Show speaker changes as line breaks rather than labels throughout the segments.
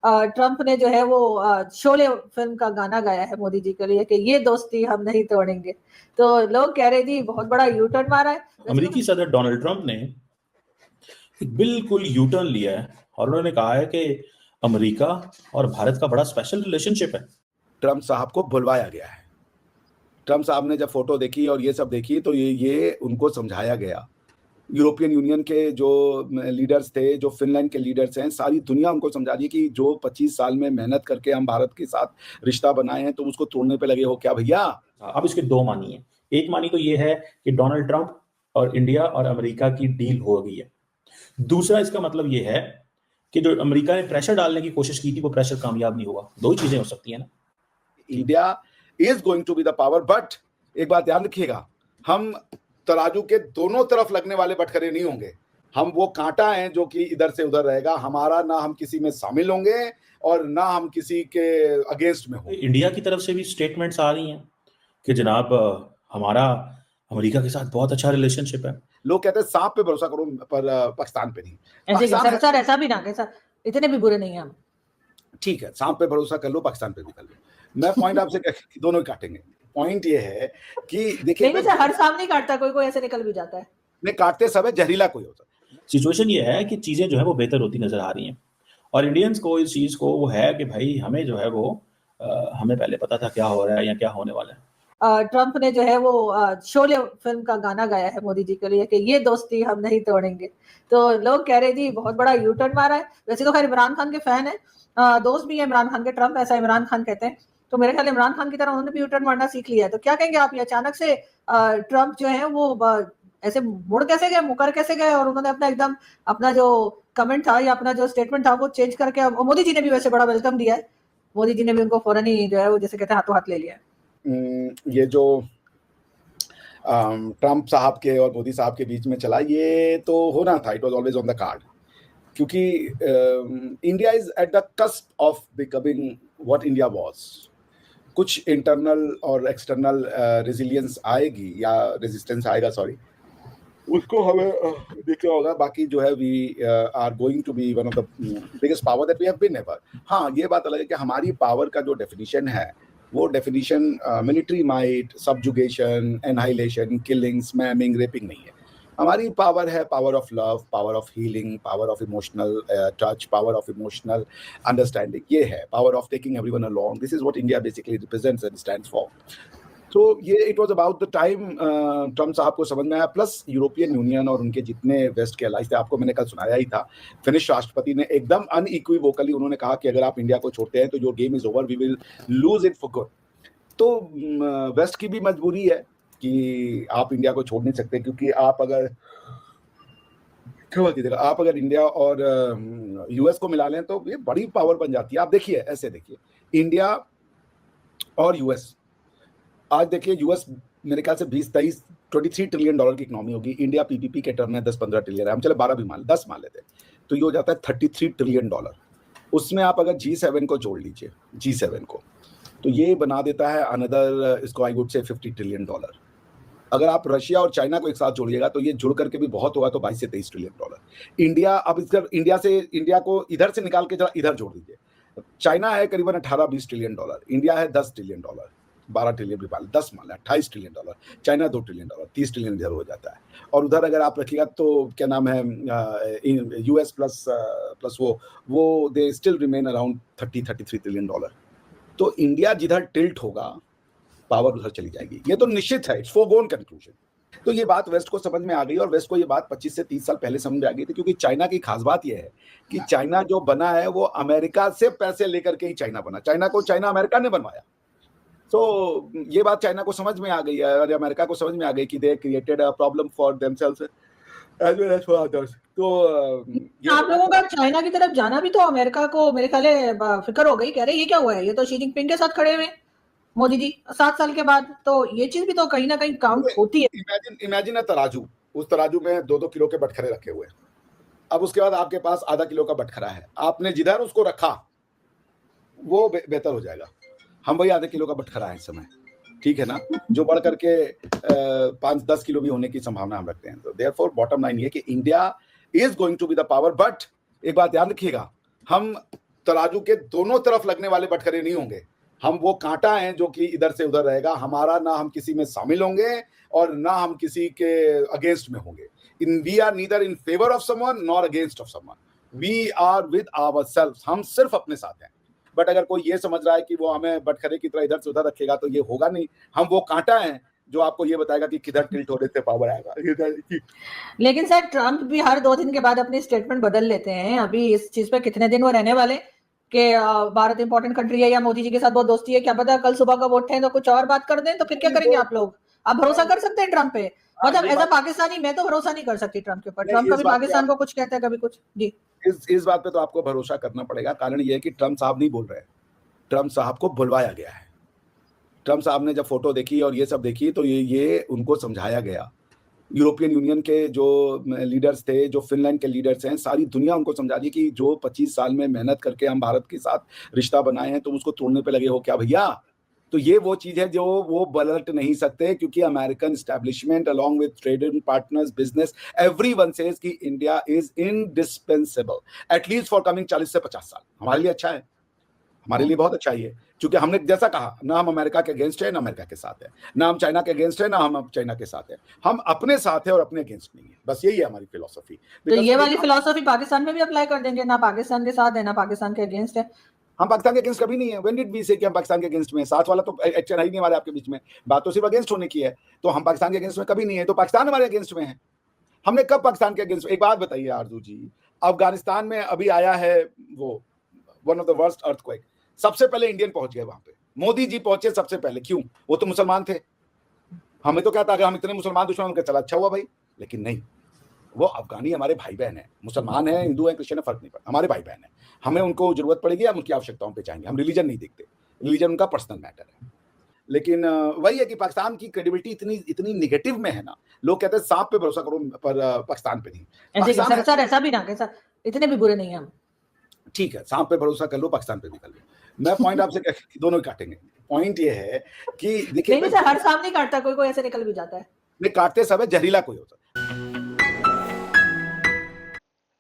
Trump ने जो है वो शोले फिल्म का गाना गाया है मोदी जी के लिए कि ये दोस्ती हम नहीं तोड़ेंगे। तो लोग कह रहे जी बहुत बड़ा यू टर्न मारा है।
अमेरिकी सदर डोनाल्ड ट्रंप ने बिल्कुल यू टर्न लिया है और उन्होंने कहा है कि अमेरिका और भारत का बड़ा स्पेशल रिलेशनशिप है।
ट्रम्प साहब को बुलवाया गया है। ट्रम्प साहब ने जब फोटो देखी और ये सब देखी तो ये उनको समझाया गया। यूरोपियन यूनियन के जो लीडर्स थे, जो फिनलैंड के लीडर्स हैं, सारी दुनिया उनको समझा रही है कि जो 25 साल में मेहनत करके हम भारत के साथ रिश्ता बनाए हैं तो उसको तोड़ने पे लगे हो क्या भैया।
अब इसके दो मानी है। एक मानी तो ये है कि डोनाल्ड ट्रंप और इंडिया और अमेरिका की डील हो गई है। दूसरा इसका मतलब ये है कि जो अमेरिका ने प्रेशर डालने की कोशिश की थी वो प्रेशर कामयाब नहीं हुआ। दो ही चीजें हो सकती है ना।
India is going to be the power, but एक बात ध्यान रखिएगा, हम तराजू के दोनों तरफ लगने वाले बटखरे नहीं होंगे। हम वो कांटा हैं जो कि इधर से उधर रहेगा। हमारा ना हम किसी में शामिल होंगे और ना हम किसी के अगेंस्ट में होंगे।
इंडिया की तरफ से भी स्टेटमेंट्स आ रही हैं कि जनाब हमारा अमेरिका के साथ बहुत अच्छा रिलेशनशिप है।
लोग कहते हैं सांप पे भरोसा करो पर पाकिस्तान पे नहीं।
सर ऐसा भी ना सर, इतने भी बुरे नहीं हैं हम।
ठीक है, सांप पे भरोसा कर लो, पाकिस्तान पे भी कर लो। मैं पॉइंट आपसे दोनों ही काटेंगे। पॉइंट ये है कि देखिए
सर हर सांप नहीं काटता, कोई ऐसे निकल भी जाता है।
नहीं काटते सब है, जहरीला कोई होता है।
सिचुएशन ये है कि चीजें जो है वो बेहतर होती नजर आ रही हैं और इंडियंस को इस चीज को वो है कि भाई हमें जो है वो हमें पहले पता था क्या हो रहा है या क्या होने वाला है।
ट्रम्प ने जो है वो शोले फिल्म का गाना गाया है मोदी जी के लिए कि ये दोस्ती हम नहीं तोड़ेंगे। तो लोग कह रहे जी बहुत बड़ा यू टर्न मारा है। वैसे तो खैर इमरान खान के फैन है, दोस्त भी है इमरान खान के ट्रम्प, ऐसा इमरान खान कहते हैं। तो मेरे ख्याल इमरान खान की तरह उन्होंने भी यू टर्न मारना सीख लिया है। तो क्या कहेंगे आप, ये अचानक से ट्रम्प जो है वो ऐसे मुड़ कैसे गए, मुकर कैसे गए और उन्होंने अपना एकदम अपना जो कमेंट था या अपना जो स्टेटमेंट था वो चेंज करके, मोदी जी ने भी वैसे बड़ा वेलकम दिया है। मोदी जी ने भी उनको फौरन ही जो है वो जैसे कहते हैं हाथों हाथ ले लिया है।
ये जो ट्रम्प साहब के और मोदी साहब के बीच में चला, ये तो होना था, it was always on the card, क्योंकि India is at the cusp of becoming what India was. कुछ इंटरनल और एक्सटर्नल रेजिलियंस आएगी या रेजिस्टेंस आएगा, सॉरी, उसको हमें देखना होगा। बाकी जो है we are going to be one of the biggest power that we have been ever. हाँ, ये बात अलग है कि हमारी पावर का जो डेफिनेशन है वो definition military might, subjugation, annihilation, killing, maiming, raping नहीं है। हमारी पावर है power of love, power of healing, power of emotional touch, power of emotional understanding. ये है power of taking everyone along. This is what India basically represents and stands for. तो ये it was about the time Trump साहब को समझ में आया, plus European union और उनके जितने वेस्ट के अलाइज थे। आपको मैंने कल सुनाया ही था, फिनिश राष्ट्रपति ने एकदम अनइक्विवोकली उन्होंने कहा कि अगर आप इंडिया को छोड़ते हैं तो your game is over, we will lose it for good. तो वेस्ट की भी मजबूरी है कि आप इंडिया को छोड़ नहीं सकते, क्योंकि आप अगर इंडिया और यूएस को मिला लें तो ये बड़ी पावर बन जाती है। आप देखिए, ऐसे देखिए, इंडिया और यूएस, आज देखिए यूएस मेरे ख्याल से 23 ट्रिलियन डॉलर की इकोनॉमी होगी। इंडिया पीपीपी के टर्म में 10-15 ट्रिलियन है, हम चले 12 भी मान, 10 मान लेते, तो ये हो जाता है 33 ट्रिलियन डॉलर। उसमें आप अगर G7 को जोड़ लीजिए, G7 को, तो ये बना देता है अनदर, इसको I would say 50 trillion dollar. अगर आप रशिया और चाइना को एक साथ जोड़िएगा तो ये जुड़ करके भी बहुत होगा, तो 22 से 23 ट्रिलियन डॉलर। इंडिया, अब इसका इंडिया को इधर से निकाल के जरा इधर जोड़ दीजिए। चाइना है करीबन 18-20 ट्रिलियन डॉलर, इंडिया है 10 ट्रिलियन डॉलर, 12 ट्रिलियन भी मान, 10 मान, 28 trillion dollar, China 2 trillion dollar, 30 trillion इधर हो जाता है। और उधर अगर आप रखिएगा तो क्या नाम है, यूएस प्लस वो they still remain around 33 trillion dollar. तो इंडिया जिधर टिल्ट होगा पावर उधर चली जाएगी, ये तो निश्चित है, इट्स फोरगोन कंक्लूजन। तो ये बात वेस्ट को समझ में आ गई, और वेस्ट को ये बात 25 से 30 साल पहले समझ में आ गई थी, क्योंकि चाइना की खास बात ये है कि चाइना जो बना है वो अमेरिका से पैसे लेकर के ही चाइना बना। चाइना को चाइना अमेरिका ने बनवाया। तो ये बात चाइना को समझ में आ गई है और अमेरिका को समझ में आ गई कि they created a problem for themselves as well as for others. तो
आप लोगों का चाइना की तरफ जाना भी तो अमेरिका को मेरे ख्याल फिक्र हो गई, कह रहे ये क्या हुआ है, ये तो शी जिनपिंग के साथ खड़े हुए मोदी जी 7 साल के बाद। तो ये चीज भी तो कहीं ना कहीं काउंट होती है।
इमेजिन अ तराजू, उस तराजू में 2-2 किलो के बटखरे रखे हुए, अब उसके बाद आपके पास आधा किलो का बटखरा है, आपने जिधर उसको रखा वो बेहतर हो जाएगा। हम वही आधे किलो का बटखरा है इस समय, ठीक है ना, जो बढ़ करके 5-10 किलो भी होने की संभावना हम रखते हैं। तो देयरफॉर बॉटम लाइन ये कि India is going to be the power, but एक बात ध्यान रखिएगा, हम तराजू के दोनों तरफ लगने वाले बटखरे नहीं होंगे। हम वो कांटा हैं जो कि इधर से उधर रहेगा। हमारा ना हम किसी में शामिल होंगे और ना हम किसी के अगेंस्ट में होंगे। We are neither in favour of someone nor against of someone, we are with ourselves. हम सिर्फ अपने साथ हैं। बट अगर कोई ये समझ रहा है कि वो हमें बटखरे की तरह इधर से उधर रखेगा तो ये होगा नहीं। हम वो कांटा हैं जो आपको ये बताएगा कि किधर टिल्ट होने से पावर आएगा।
लेकिन सर ट्रम्प भी हर 2 दिन के बाद अपनी स्टेटमेंट बदल लेते हैं। अभी इस चीज पे कितने दिन वो रहने वाले कि भारत इंपॉर्टेंट कंट्री है या मोदी जी के साथ बहुत दोस्ती है, क्या पता कल सुबह का वोट है तो कुछ और बात कर दें, तो फिर क्या करेंगे आप लोग? आप भरोसा कर सकते हैं ट्रम्प पे? मतलब एज अ पाकिस्तानी मैं तो भरोसा नहीं कर सकती ट्रम्प के ऊपर। ट्रम्प कभी पाकिस्तान को कुछ कहता है, कभी कुछ। जी,
इस बात पे तो आपको भरोसा करना पड़ेगा। कारण ये है कि ट्रम्प साहब नहीं बोल रहे हैं, ट्रम्प साहब को बुलवाया गया है। ट्रम्प साहब ने जब फोटो देखी और ये सब देखी तो ये उनको समझाया गया। यूरोपियन यूनियन के जो लीडर्स थे, जो फिनलैंड के लीडर्स हैं, सारी दुनिया उनको समझा रही कि जो 25 साल में मेहनत करके हम भारत के साथ रिश्ता बनाए हैं, तुम उसको तोड़ने पे लगे हो क्या भैया? तो ये वो चीज है जो वो पलट नहीं सकते, क्योंकि American establishment along with trading partners, business, everyone says कि India is indispensable at least for coming 40 से 50 साल। हमारे लिए अच्छा है, हमारे लिए बहुत अच्छा ही है, क्योंकि हमने जैसा कहा ना हम अमेरिका के अगेंस्ट है ना अमेरिका के साथ है, ना हम चाइना के अगेंस्ट है ना हम चाइना के साथ है। हम अपने साथ है और अपने अगेंस्ट नहीं है। बस यही है हमारी फिलॉसफी।
तो ये वाली फिलॉसफी पाकिस्तान में भी अप्लाई कर देंगे? ना पाकिस्तान के साथ है ना पाकिस्तान के अगेंस्ट है।
हम पाकिस्तान के अगेंस्ट कभी नहीं है। व्हेन डिड वी से कि हम पाकिस्तान के अगेंस्ट में? साथ वाला तो एक्शन है ही नहीं हमारे आपके बीच में। बात तो सिर्फ अगेंस्ट होने की है। तो हम पाकिस्तान के अगेंस्ट में कभी नहीं है, तो पाकिस्तान हमारे अगेंस्ट में है। हमने कब पाकिस्तान के अगेंस्ट? एक बात बताइए आरजू जी, अफगानिस्तान में अभी आया है वो one of the worst earthquake, सबसे पहले इंडियन पहुंच गए वहां पे। मोदी जी पहुंचे सबसे पहले। क्यों? वो तो मुसलमान थे। हमें तो क्या था, अगर हम इतने मुसलमान दुश्मन उनके चला अच्छा हुआ भाई, लेकिन नहीं, वो अफगानी हमारे भाई बहन है। मुसलमान है, हिंदू है, क्रिश्चियन है, फर्क नहीं पड़ता, हमारे भाई बहन है। हमें उनको जरूरत पड़ेगी, हम उनकी आवश्यकताओं पे जाएंगे। हम रिलीजन नहीं देखते, रिलीजन उनका पर्सनल मैटर है। लेकिन वही है कि पाकिस्तान की क्रेडिबिलिटी इतनी निगेटिव में है ना। लोग कहते हैं सांप पे भरोसा करो, पर पाकिस्तान पे नहीं।
सर ऐसा भी ना कहे सर, इतने भी बुरे नहीं है हम।
ठीक है, सांप पे भरोसा कर लो, पाकिस्तान पे भी कर लो। मैं पॉइंट आपसे दोनों ही काटेंगे। पॉइंट ये है कि देखिए,
नहीं सर, हर सांप नहीं काटता, कोई ऐसे निकल भी जाता है।
नहीं, काटते समय जहरीला कोई होता है।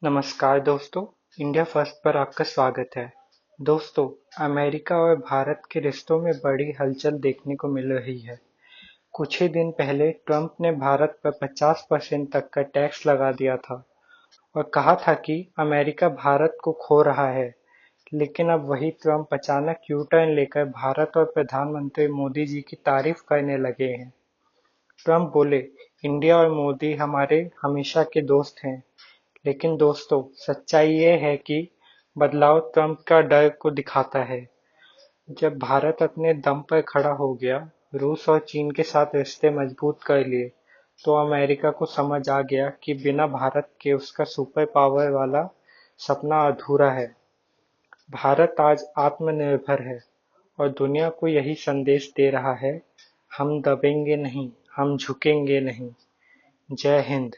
नमस्कार दोस्तों, इंडिया फर्स्ट पर आपका स्वागत है। दोस्तों, अमेरिका और भारत के रिश्तों में बड़ी हलचल देखने को मिल रही है। कुछ ही दिन पहले ट्रंप ने भारत पर 50% तक का टैक्स लगा दिया था और कहा था कि अमेरिका भारत को खो रहा है। लेकिन अब वही ट्रंप अचानक यू टर्न लेकर भारत और प्रधानमंत्री मोदी जी की तारीफ करने लगे हैं। ट्रंप बोले, इंडिया और मोदी हमारे हमेशा के दोस्त हैं। लेकिन दोस्तों, सच्चाई ये है कि बदलाव ट्रंप का डर को दिखाता है। जब भारत अपने दम पर खड़ा हो गया, रूस और चीन के साथ रिश्ते मजबूत कर लिए, तो अमेरिका को समझ आ गया कि बिना भारत के उसका सुपर पावर वाला सपना अधूरा है। भारत आज आत्मनिर्भर है और दुनिया को यही संदेश दे रहा है, हम दबेंगे नहीं, हम झुकेंगे नहीं। जय हिंद।